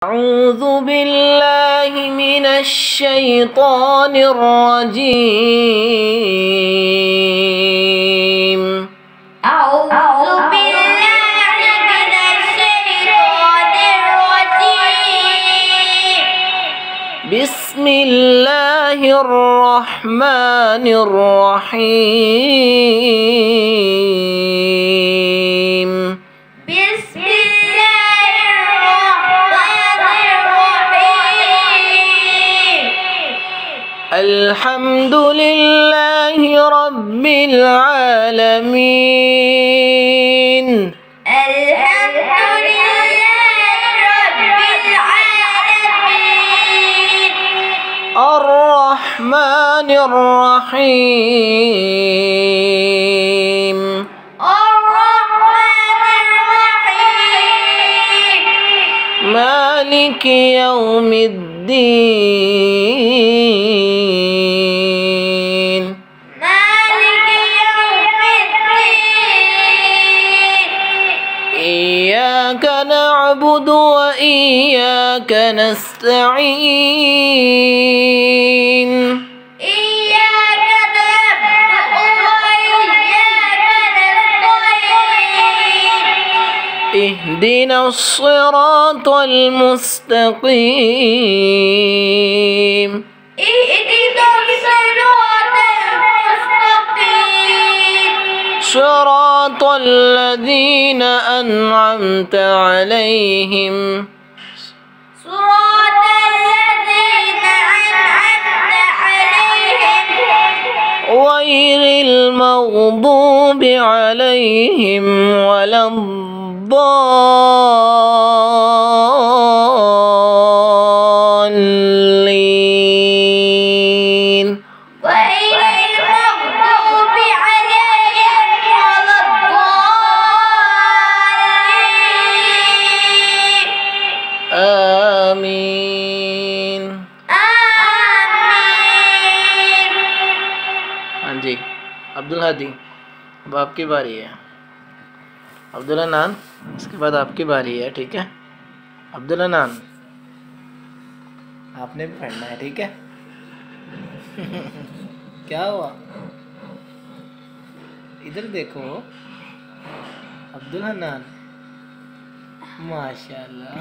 أعوذ بالله من الشيطان الرجيم. أعوذ بالله من الشيطان الرجيم. بسم الله الرحمن الرحيم. بسم الله الرحمن الرحيم. الحمد لله رب العالمين. الحمد لله رب العالمين. الرحمن الرحيم. الرحمن الرحيم. مالك يوم الدين. مالك يوم الدين. إياك نعبد وإياك نستعين. إياك نعبد وإياك نستعين. اهدنا الصراط المستقيم. اهدنا الصراط المستقيم. صراط الذين أنعمت عليهم صراط الذين أنعمت عليهم غير المغضوب عليهم ولا الضالين. غير المغضوب عليهم ولا الضالين. آمين. آمين. हाँ जी, अब्दुल हादी, अब आपकी बारी है। अब्दुल हन्नान, इसके बाद आपकी बारी है, ठीक है। अब्दुल हन्नान, आपने भी पढ़ना है, ठीक है। क्या हुआ, इधर देखो। अब्दुल हन्नान, माशाल्लाह।